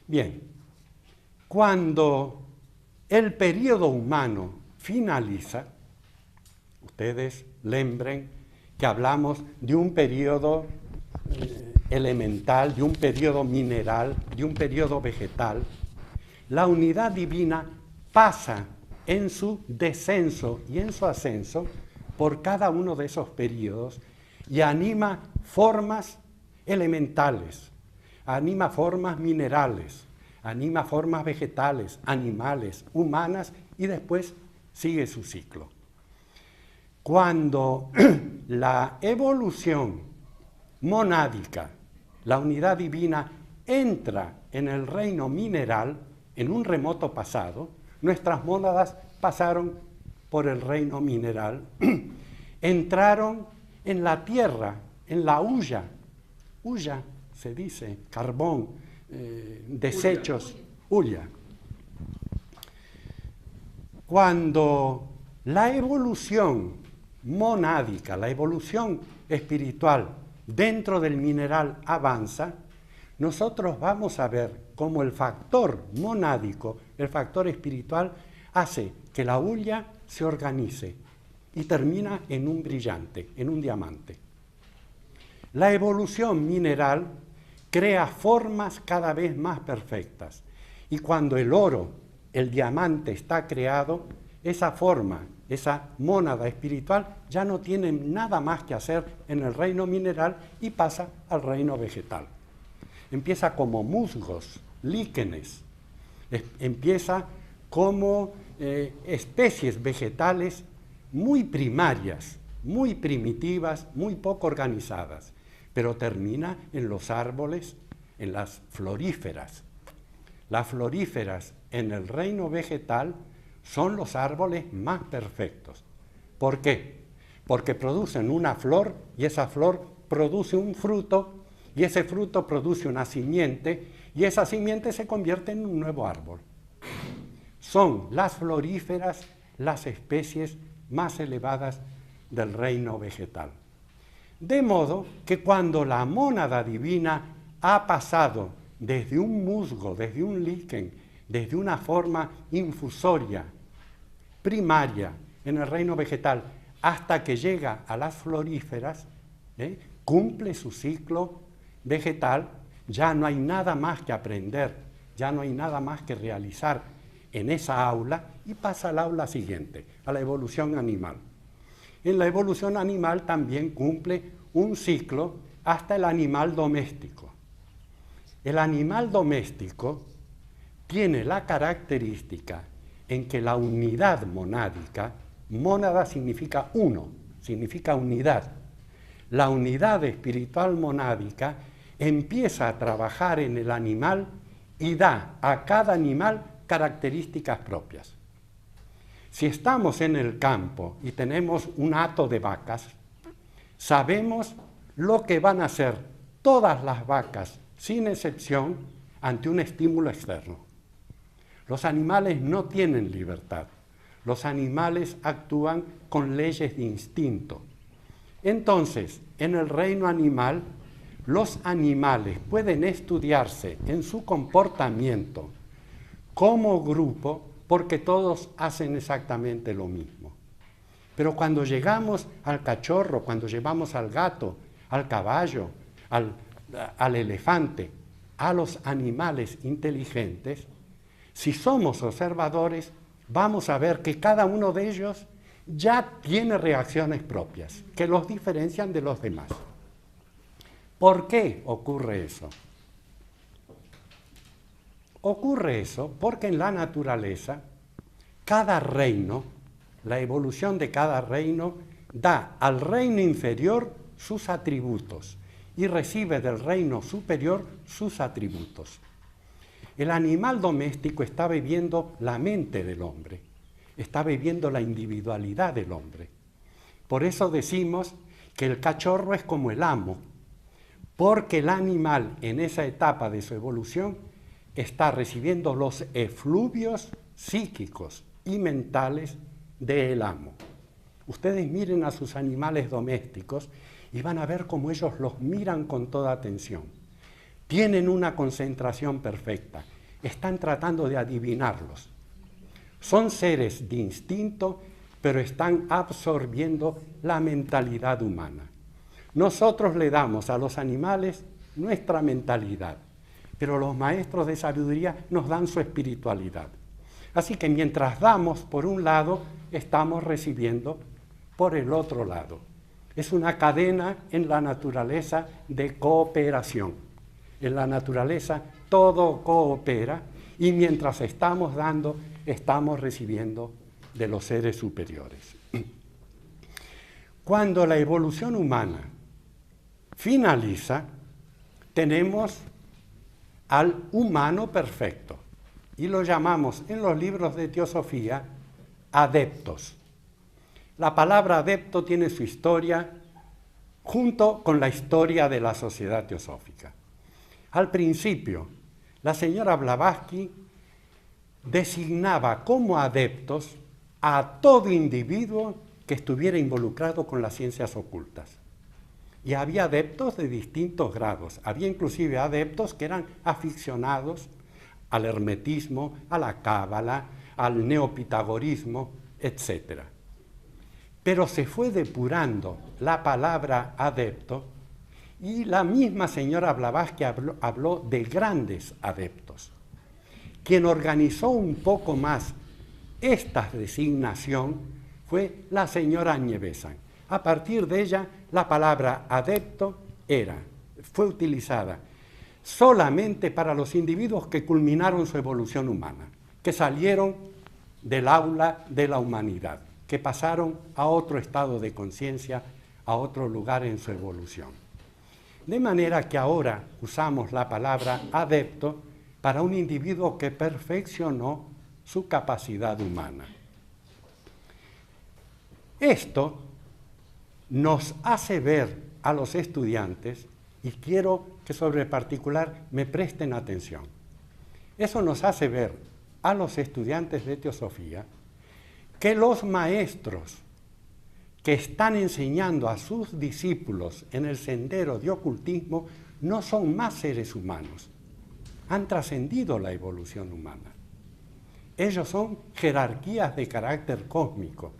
Bien, cuando el periodo humano finaliza, ustedes lembren que hablamos de un periodo elemental, de un periodo mineral, de un periodo vegetal. La unidad divina pasa en su descenso y en su ascenso por cada uno de esos periodos y anima formas elementales, anima formas minerales, anima formas vegetales, animales, humanas y después sigue su ciclo. Cuando la evolución monádica, la unidad divina, entra en el reino mineral, en un remoto pasado, nuestras mónadas pasaron por el reino mineral, entraron en la tierra, en la hulla se dice, carbón, desechos, hulla. Cuando la evolución monádica, la evolución espiritual dentro del mineral avanza, nosotros vamos a ver cómo el factor monádico, el factor espiritual, hace que la hulla se organice y termina en un brillante, en un diamante. La evolución mineral crea formas cada vez más perfectas y cuando el oro, el diamante está creado, esa forma, esa mónada espiritual ya no tiene nada más que hacer en el reino mineral y pasa al reino vegetal. Empieza como musgos, líquenes, empieza como especies vegetales muy primarias, muy primitivas, muy poco organizadas, pero termina en los árboles, en las floríferas. Las floríferas en el reino vegetal son los árboles más perfectos. ¿Por qué? Porque producen una flor y esa flor produce un fruto y ese fruto produce una simiente y esa simiente se convierte en un nuevo árbol. Son las floríferas las especies más elevadas del reino vegetal. De modo que cuando la mónada divina ha pasado desde un musgo, desde un líquen, desde una forma infusoria, primaria, en el reino vegetal, hasta que llega a las floríferas, cumple su ciclo vegetal, ya no hay nada más que aprender, ya no hay nada más que realizar en esa aula y pasa al aula siguiente, a la evolución animal. En la evolución animal también cumple un ciclo hasta el animal doméstico. El animal doméstico tiene la característica en que la unidad monádica, mónada significa uno, significa unidad. La unidad espiritual monádica empieza a trabajar en el animal y da a cada animal características propias. Si estamos en el campo y tenemos un hato de vacas, sabemos lo que van a hacer todas las vacas, sin excepción, ante un estímulo externo. Los animales no tienen libertad. Los animales actúan con leyes de instinto. Entonces, en el reino animal, los animales pueden estudiarse en su comportamiento como grupo porque todos hacen exactamente lo mismo. Pero cuando llegamos al cachorro, cuando llevamos al gato, al caballo, al elefante, a los animales inteligentes, si somos observadores, vamos a ver que cada uno de ellos ya tiene reacciones propias que los diferencian de los demás. ¿Por qué ocurre eso? Ocurre eso porque en la naturaleza, cada reino, la evolución de cada reino, da al reino inferior sus atributos y recibe del reino superior sus atributos. El animal doméstico está viviendo la mente del hombre, está viviendo la individualidad del hombre. Por eso decimos que el cachorro es como el amo, porque el animal en esa etapa de su evolución está recibiendo los efluvios psíquicos y mentales del amo. Ustedes miren a sus animales domésticos y van a ver cómo ellos los miran con toda atención. Tienen una concentración perfecta. Están tratando de adivinarlos. Son seres de instinto, pero están absorbiendo la mentalidad humana. Nosotros le damos a los animales nuestra mentalidad, pero los maestros de sabiduría nos dan su espiritualidad. Así que mientras damos por un lado, estamos recibiendo por el otro lado. Es una cadena en la naturaleza de cooperación. En la naturaleza todo coopera y mientras estamos dando, estamos recibiendo de los seres superiores. Cuando la evolución humana finaliza, tenemos al humano perfecto y lo llamamos en los libros de teosofía adeptos. La palabra adepto tiene su historia junto con la historia de la sociedad teosófica. Al principio, la señora Blavatsky designaba como adeptos a todo individuo que estuviera involucrado con las ciencias ocultas. Y había adeptos de distintos grados. Había inclusive adeptos que eran aficionados al hermetismo, a la cábala, al neopitagorismo, etc. Pero se fue depurando la palabra adepto y la misma señora Blavatsky habló de grandes adeptos. Quien organizó un poco más esta designación fue la señora Añebesan. A partir de ella, la palabra adepto fue utilizada solamente para los individuos que culminaron su evolución humana, que salieron del aula de la humanidad, que pasaron a otro estado de conciencia, a otro lugar en su evolución. De manera que ahora usamos la palabra adepto para un individuo que perfeccionó su capacidad humana. Esto nos hace ver a los estudiantes, y quiero que sobre el particular me presten atención, eso nos hace ver a los estudiantes de teosofía que los maestros que están enseñando a sus discípulos en el sendero de ocultismo no son más seres humanos, han trascendido la evolución humana. Ellos son jerarquías de carácter cósmico.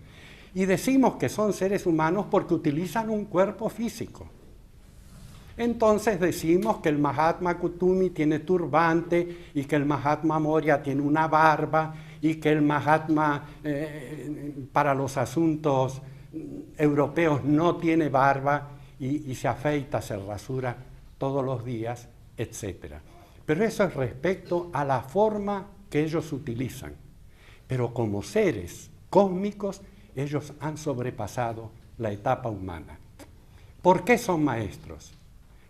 Y decimos que son seres humanos porque utilizan un cuerpo físico. Entonces decimos que el Mahatma Kutumi tiene turbante y que el Mahatma Moria tiene una barba y que el Mahatma para los asuntos europeos no tiene barba y se afeita, se rasura todos los días, etc. Pero eso es respecto a la forma que ellos utilizan. Pero como seres cósmicos, ellos han sobrepasado la etapa humana. ¿Por qué son maestros?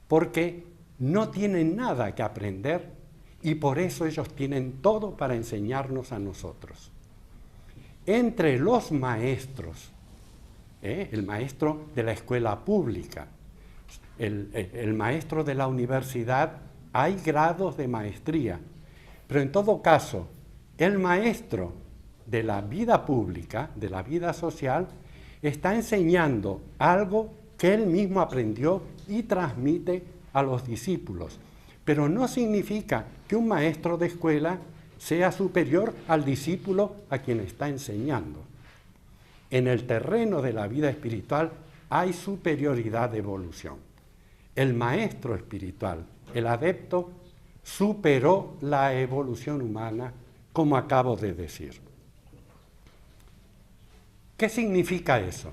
Porque no tienen nada que aprender y por eso ellos tienen todo para enseñarnos a nosotros. Entre los maestros, el maestro de la escuela pública, el maestro de la universidad, hay grados de maestría, pero en todo caso, el maestro de la vida pública, de la vida social, está enseñando algo que él mismo aprendió y transmite a los discípulos. Pero no significa que un maestro de escuela sea superior al discípulo a quien está enseñando. En el terreno de la vida espiritual hay superioridad de evolución. El maestro espiritual, el adepto, superó la evolución humana, como acabo de decir. ¿Qué significa eso?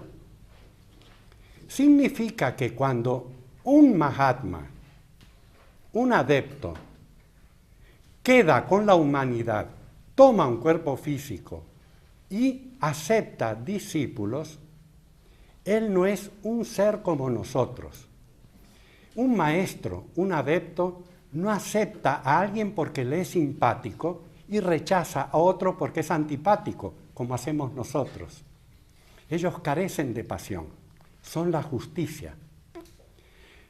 Significa que cuando un Mahatma, un adepto, queda con la humanidad, toma un cuerpo físico y acepta discípulos, él no es un ser como nosotros. Un maestro, un adepto, no acepta a alguien porque le es simpático y rechaza a otro porque es antipático, como hacemos nosotros. Ellos carecen de pasión, son la justicia.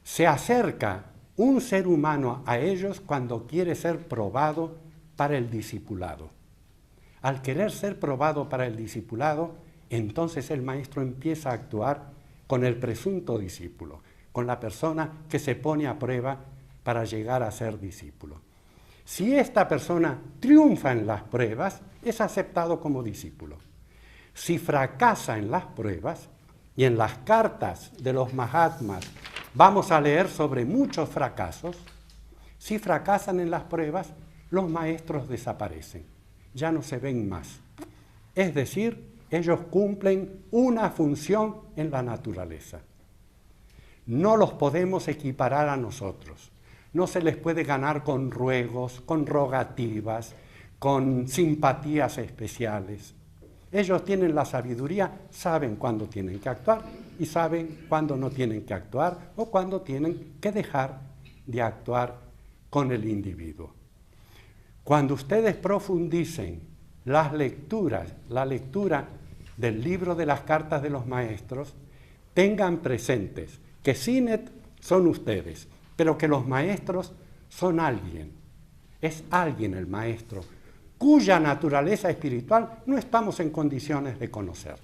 Se acerca un ser humano a ellos cuando quiere ser probado para el discipulado. Al querer ser probado para el discipulado, entonces el maestro empieza a actuar con el presunto discípulo, con la persona que se pone a prueba para llegar a ser discípulo. Si esta persona triunfa en las pruebas, es aceptado como discípulo. Si fracasa en las pruebas, y en las cartas de los Mahatmas vamos a leer sobre muchos fracasos, si fracasan en las pruebas, los maestros desaparecen, ya no se ven más. Es decir, ellos cumplen una función en la naturaleza. No los podemos equiparar a nosotros. No se les puede ganar con ruegos, con rogativas, con simpatías especiales. Ellos tienen la sabiduría, saben cuándo tienen que actuar y saben cuándo no tienen que actuar o cuándo tienen que dejar de actuar con el individuo. Cuando ustedes profundicen las lecturas, la lectura del libro de las cartas de los maestros, tengan presentes que Sinet son ustedes, pero que los maestros son alguien. Es alguien el maestro, cuya naturaleza espiritual no estamos en condiciones de conocer.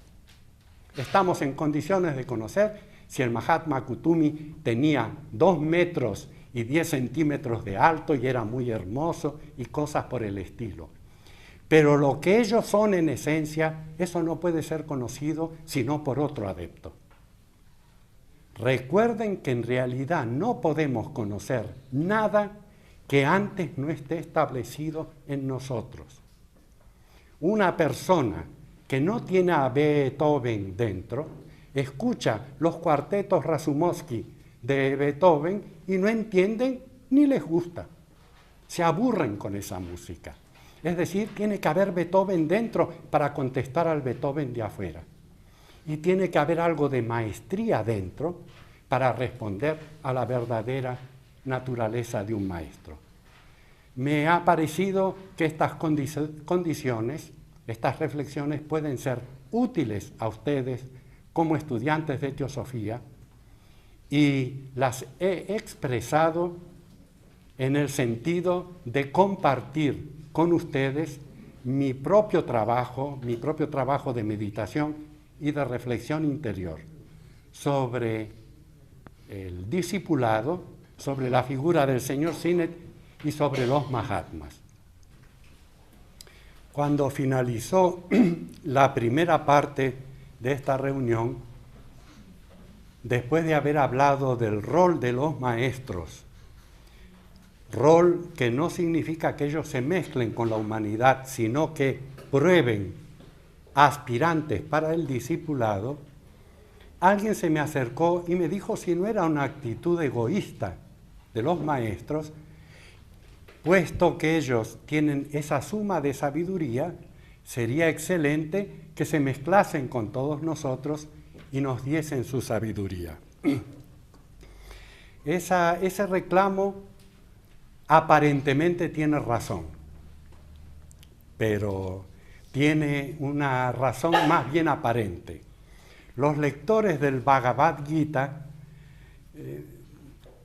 Estamos en condiciones de conocer si el Mahatma Kutumi tenía 2 metros y 10 centímetros de alto y era muy hermoso y cosas por el estilo. Pero lo que ellos son en esencia, eso no puede ser conocido sino por otro adepto. Recuerden que en realidad no podemos conocer nada que antes no esté establecido en nosotros. Una persona que no tiene a Beethoven dentro, escucha los cuartetos Razumovsky de Beethoven y no entienden ni les gusta. Se aburren con esa música. Es decir, tiene que haber Beethoven dentro para contestar al Beethoven de afuera. Y tiene que haber algo de maestría dentro para responder a la verdadera naturaleza de un maestro. Me ha parecido que estas condiciones, estas reflexiones pueden ser útiles a ustedes como estudiantes de teosofía y las he expresado en el sentido de compartir con ustedes mi propio trabajo de meditación y de reflexión interior sobre el discipulado, sobre la figura del señor Sinet y sobre los Mahatmas. Cuando finalizó la primera parte de esta reunión, después de haber hablado del rol de los maestros, rol que no significa que ellos se mezclen con la humanidad, sino que prueben aspirantes para el discipulado, alguien se me acercó y me dijo si no era una actitud egoísta de los maestros, puesto que ellos tienen esa suma de sabiduría, sería excelente que se mezclasen con todos nosotros y nos diesen su sabiduría. Ese reclamo aparentemente tiene razón, pero tiene una razón más bien aparente. Los lectores del Bhagavad Gita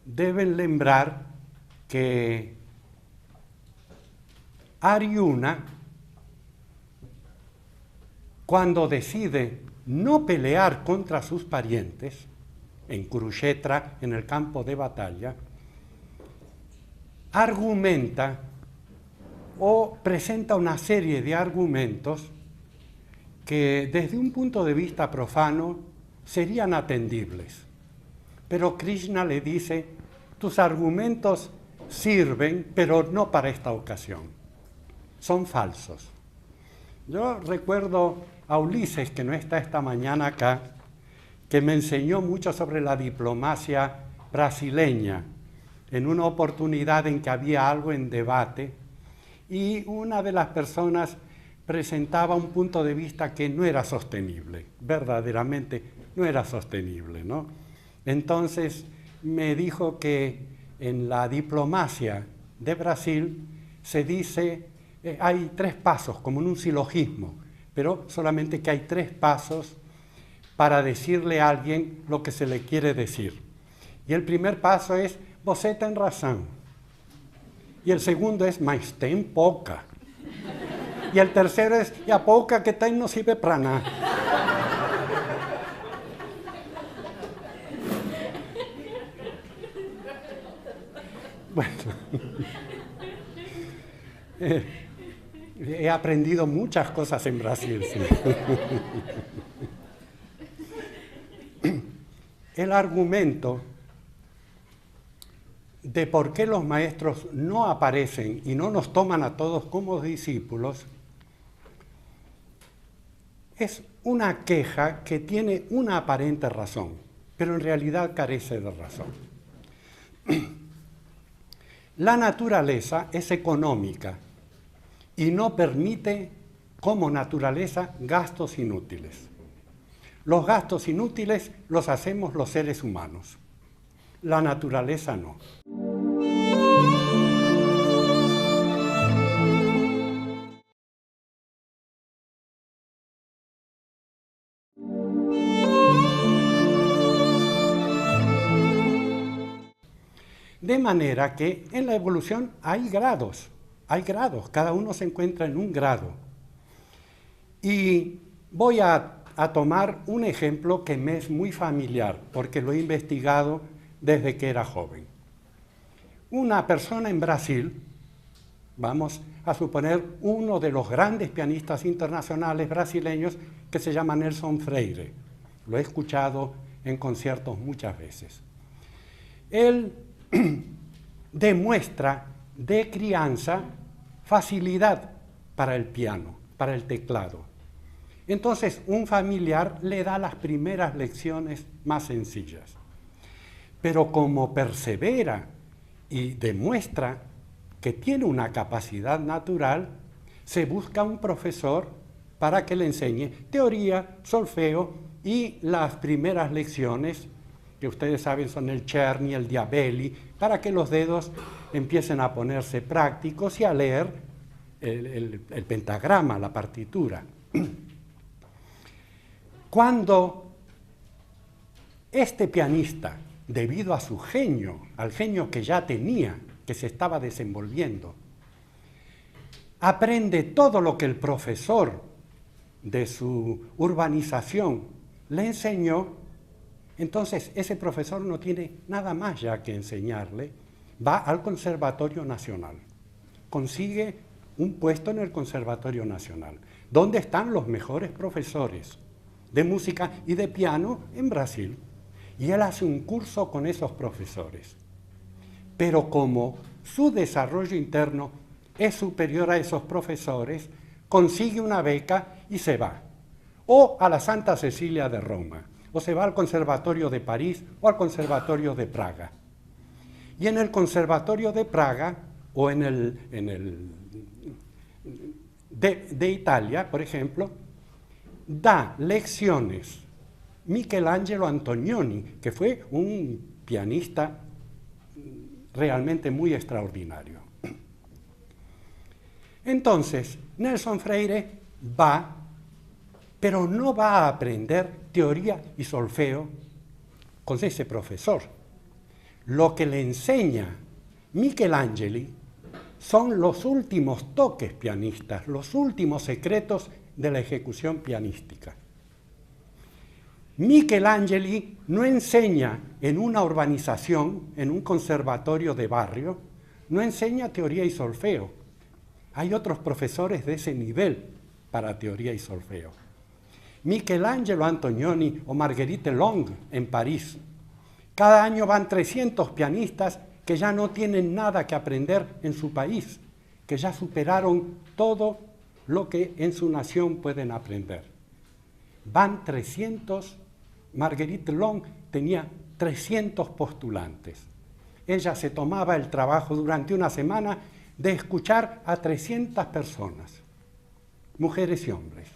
deben lembrar que Aryuna, cuando decide no pelear contra sus parientes, en Kurukshetra, en el campo de batalla, argumenta o presenta una serie de argumentos que desde un punto de vista profano serían atendibles. Pero Krishna le dice, tus argumentos sirven, pero no para esta ocasión. Son falsos. Yo recuerdo a Ulises, que no está esta mañana acá, que me enseñó mucho sobre la diplomacia brasileña, en una oportunidad en que había algo en debate, y una de las personas presentaba un punto de vista que no era sostenible, verdaderamente no era sostenible, ¿no? Entonces me dijo que en la diplomacia de Brasil se dice, hay 3 pasos, como en un silogismo, pero solamente que hay 3 pasos para decirle a alguien lo que se le quiere decir. Y el primer paso es, você tem razão. Y el segundo es, mas tem pouca. Y el tercero es, y a pouca que tem no sirve para nada. Bueno, he aprendido muchas cosas en Brasil. Sí. El argumento de por qué los maestros no aparecen y no nos toman a todos como discípulos es una queja que tiene una aparente razón, pero en realidad carece de razón. La naturaleza es económica y no permite, como naturaleza, gastos inútiles. Los gastos inútiles los hacemos los seres humanos. La naturaleza no. De manera que en la evolución hay grados, cada uno se encuentra en un grado. Y voy a tomar un ejemplo que me es muy familiar, porque lo he investigado desde que era joven. Una persona en Brasil, vamos a suponer uno de los grandes pianistas internacionales brasileños, que se llama Nelson Freire. Lo he escuchado en conciertos muchas veces. Él demuestra de crianza facilidad para el piano, para el teclado. Entonces, un familiar le da las primeras lecciones más sencillas. Pero como persevera y demuestra que tiene una capacidad natural, se busca un profesor para que le enseñe teoría, solfeo y las primeras lecciones, que ustedes saben son el Czerny, el Diabelli, para que los dedos empiecen a ponerse prácticos y a leer el pentagrama, la partitura. Cuando este pianista, debido a su genio, al genio que ya tenía, que se estaba desenvolviendo, aprende todo lo que el profesor de su urbanización le enseñó, entonces ese profesor no tiene nada más ya que enseñarle, va al Conservatorio Nacional, consigue un puesto en el Conservatorio Nacional, donde están los mejores profesores de música y de piano en Brasil, y él hace un curso con esos profesores. Pero como su desarrollo interno es superior a esos profesores, consigue una beca y se va, o a la Santa Cecilia de Roma, o se va al Conservatorio de París o al Conservatorio de Praga. Y en el Conservatorio de Praga o de Italia, por ejemplo, da lecciones Michelangelo Antonioni, que fue un pianista realmente muy extraordinario. Entonces, Nelson Freire va, pero no va a aprender teoría y solfeo con ese profesor. Lo que le enseña Michelangelo son los últimos toques pianistas, los últimos secretos de la ejecución pianística. Michelangelo no enseña en una urbanización, en un conservatorio de barrio, no enseña teoría y solfeo. Hay otros profesores de ese nivel para teoría y solfeo. Michelangelo Antonioni o Marguerite Long en París. Cada año van 300 pianistas que ya no tienen nada que aprender en su país, que ya superaron todo lo que en su nación pueden aprender. Van 300, Marguerite Long tenía 300 postulantes. Ella se tomaba el trabajo durante una semana de escuchar a 300 personas, mujeres y hombres,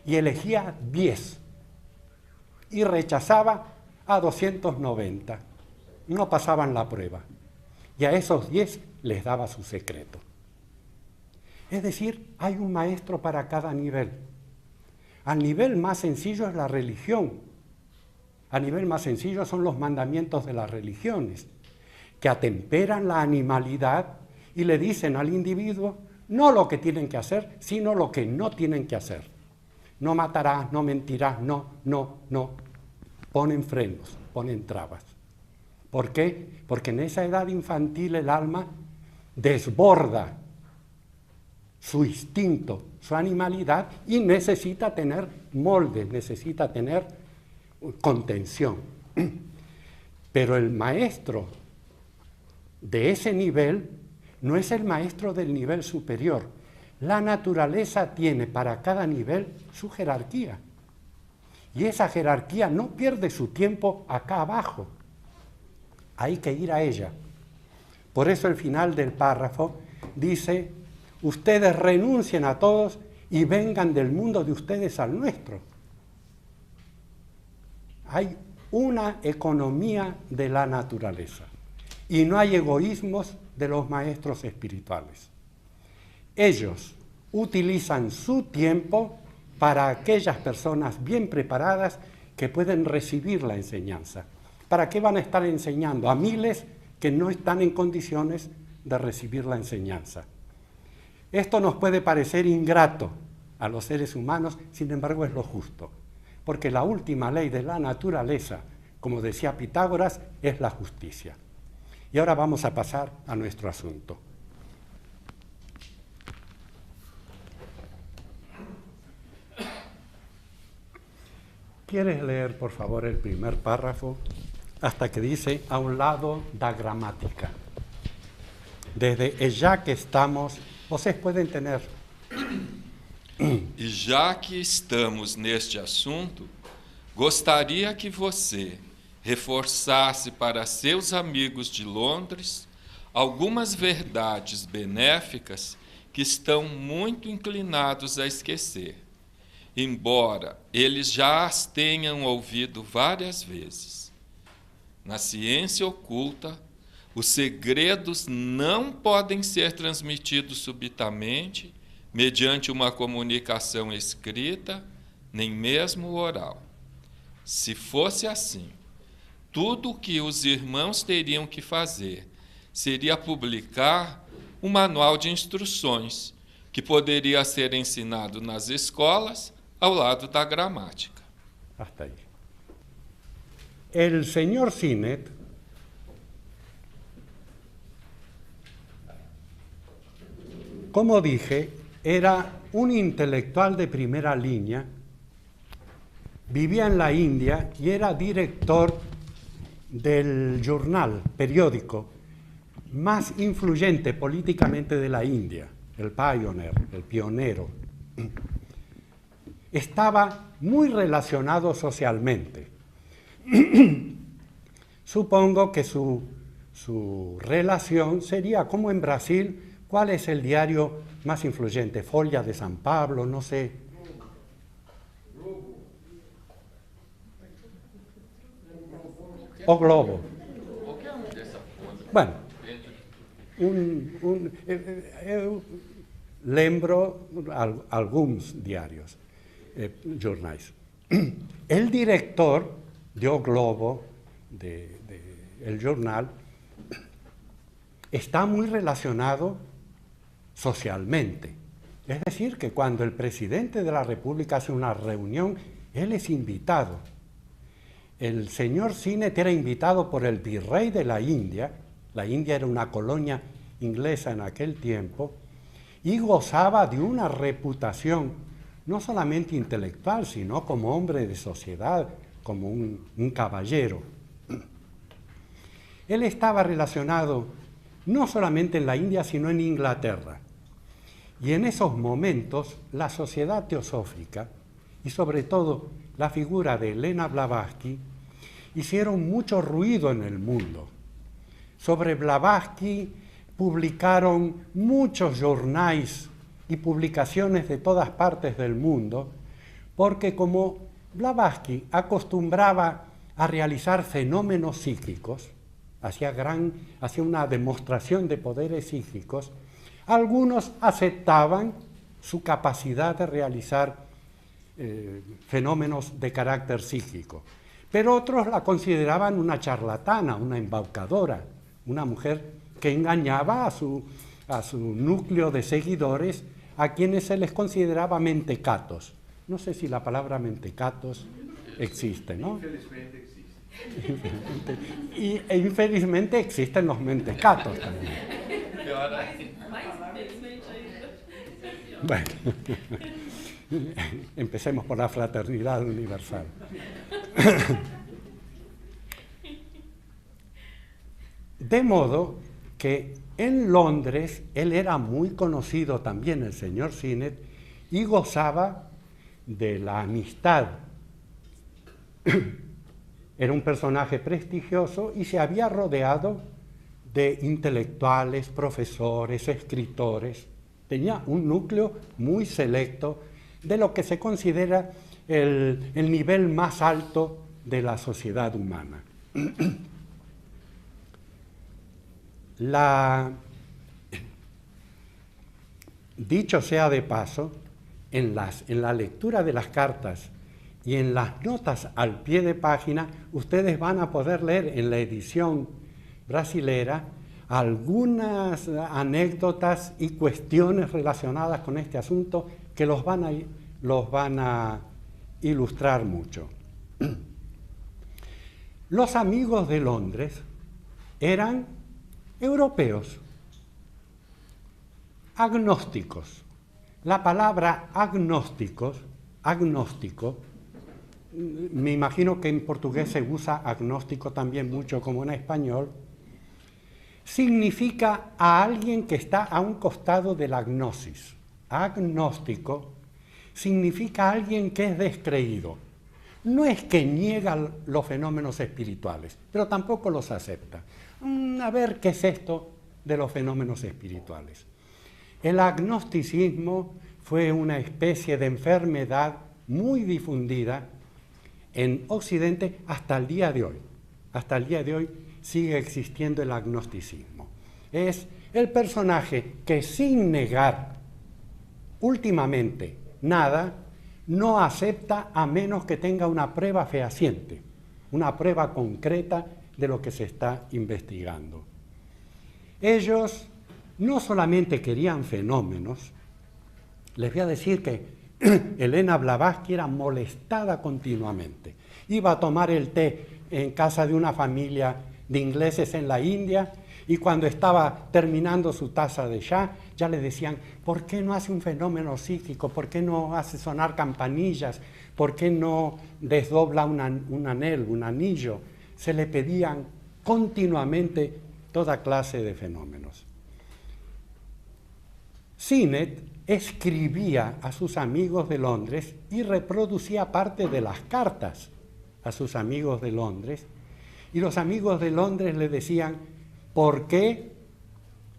y elegía 10 y rechazaba a 290. No pasaban la prueba, y a esos 10 les daba su secreto. Es decir, hay un maestro para cada nivel. Al nivel más sencillo es la religión. A nivel más sencillo son los mandamientos de las religiones, que atemperan la animalidad y le dicen al individuo no lo que tienen que hacer, sino lo que no tienen que hacer. No matarás, no mentirás, no. Ponen frenos, ponen trabas. ¿Por qué? Porque en esa edad infantil el alma desborda su instinto, su animalidad, y necesita tener molde, necesita tener contención. Pero el maestro de ese nivel no es el maestro del nivel superior. La naturaleza tiene para cada nivel su jerarquía. Y esa jerarquía no pierde su tiempo acá abajo. Hay que ir a ella. Por eso el final del párrafo dice: ustedes renuncien a todos y vengan del mundo de ustedes al nuestro. Hay una economía de la naturaleza y no hay egoísmos de los maestros espirituales. Ellos utilizan su tiempo para aquellas personas bien preparadas que pueden recibir la enseñanza. ¿Para qué van a estar enseñando a miles que no están en condiciones de recibir la enseñanza? Esto nos puede parecer ingrato a los seres humanos, sin embargo es lo justo, porque la última ley de la naturaleza, como decía Pitágoras, es la justicia. Y ahora vamos a pasar a nuestro asunto. ¿Quieres leer, por favor, el primer párrafo hasta que dice a un lado da gramática? Desde já que estamos, vocês pueden tener. E já que estamos neste assunto, gostaria que você reforçasse para seus amigos de Londres algumas verdades benéficas que estão muito inclinados a esquecer, embora eles já as tenham ouvido várias vezes. Na ciência oculta, os segredos não podem ser transmitidos subitamente, mediante uma comunicação escrita, nem mesmo oral. Se fosse assim, tudo o que os irmãos teriam que fazer seria publicar um manual de instruções, que poderia ser ensinado nas escolas ao lado da gramática. Hasta ahí. El señor Sinet como dije, era un intelectual de primera línea, vivía en la India y era director del jornal, periódico, más influyente políticamente de la India, el Pioneer, el pionero. Estaba muy relacionado socialmente. Supongo que su relación sería como en Brasil. ¿Cuál es el diario más influyente? Folha de San Pablo, no sé. O Globo. Bueno, eu lembro alguns diarios, jornais. El director de O Globo, el jornal, está muy relacionado socialmente. Es decir, que cuando el presidente de la República hace una reunión, él es invitado. El señor Sinet era invitado por el virrey de la India era una colonia inglesa en aquel tiempo, y gozaba de una reputación, no solamente intelectual, sino como hombre de sociedad, como un caballero. Él estaba relacionado no solamente en la India, sino en Inglaterra. Y en esos momentos, la sociedad teosófica, y sobre todo la figura de Helena Blavatsky, hicieron mucho ruido en el mundo. Sobre Blavatsky publicaron muchos jornales y publicaciones de todas partes del mundo, porque como Blavatsky acostumbraba a realizar fenómenos psíquicos, hacía una demostración de poderes psíquicos, algunos aceptaban su capacidad de realizar fenómenos de carácter psíquico, pero otros la consideraban una charlatana, una embaucadora, una mujer que engañaba a su núcleo de seguidores, a quienes se les consideraba mentecatos. No sé si la palabra mentecatos existe, ¿no? Infelizmente existe. E infelizmente existen los mentecatos también. Bueno, empecemos por la fraternidad universal. De modo que en Londres él era muy conocido también, el señor Sinnett, y gozaba de la amistad. Era un personaje prestigioso y se había rodeado de intelectuales, profesores, escritores. Tenía un núcleo muy selecto de lo que se considera el nivel más alto de la sociedad humana. Dicho sea de paso, en la lectura de las cartas y en las notas al pie de página, ustedes van a poder leer en la edición brasilera algunas anécdotas y cuestiones relacionadas con este asunto que los van a ilustrar mucho. Los amigos de Londres eran europeos, agnósticos. La palabra agnóstico, me imagino que en portugués se usa agnóstico también mucho como en español, significa a alguien que está a un costado de la gnosis. Agnóstico significa a alguien que es descreído. No es que niega los fenómenos espirituales, pero tampoco los acepta. A ver qué es esto de los fenómenos espirituales. El agnosticismo fue una especie de enfermedad muy difundida en Occidente hasta el día de hoy. Hasta el día de hoy sigue existiendo el agnosticismo. Es el personaje que sin negar últimamente nada, no acepta a menos que tenga una prueba fehaciente, una prueba concreta de lo que se está investigando. Ellos no solamente querían fenómenos, les voy a decir que Elena Blavatsky era molestada continuamente. Iba a tomar el té en casa de una familia de ingleses en la India y cuando estaba terminando su taza de chá, ya le decían, ¿por qué no hace un fenómeno psíquico? ¿Por qué no hace sonar campanillas? ¿Por qué no desdobla un anillo? Se le pedían continuamente toda clase de fenómenos. Sinnett escribía a sus amigos de Londres y reproducía parte de las cartas a sus amigos de Londres, y los amigos de Londres le decían, ¿por qué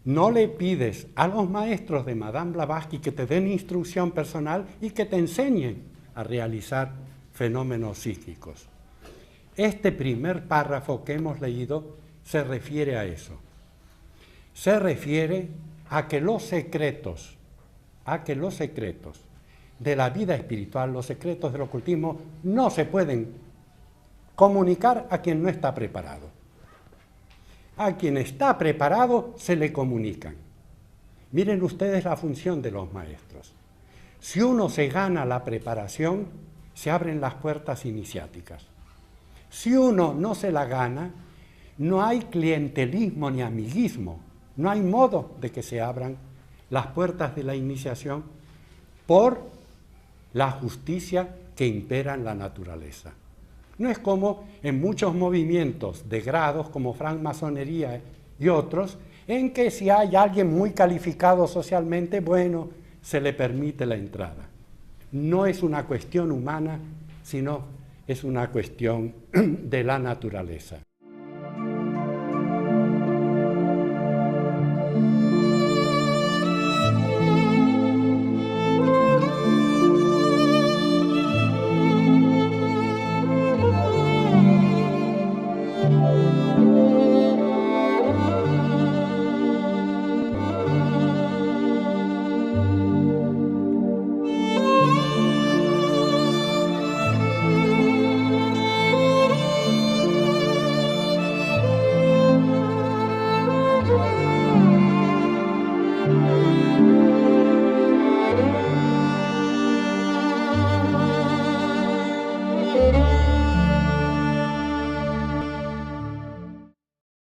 no le pides a los maestros de Madame Blavatsky que te den instrucción personal y que te enseñen a realizar fenómenos psíquicos? Este primer párrafo que hemos leído se refiere a eso. Se refiere a que los secretos de la vida espiritual, los secretos del ocultismo, no se pueden comunicar a quien no está preparado. A quien está preparado se le comunican. Miren ustedes la función de los maestros. Si uno se gana la preparación, se abren las puertas iniciáticas. Si uno no se la gana, no hay clientelismo ni amiguismo. No hay modo de que se abran las puertas de la iniciación por la justicia que impera en la naturaleza. No es como en muchos movimientos de grados como francmasonería y otros, en que si hay alguien muy calificado socialmente, bueno, se le permite la entrada. No es una cuestión humana, sino es una cuestión de la naturaleza.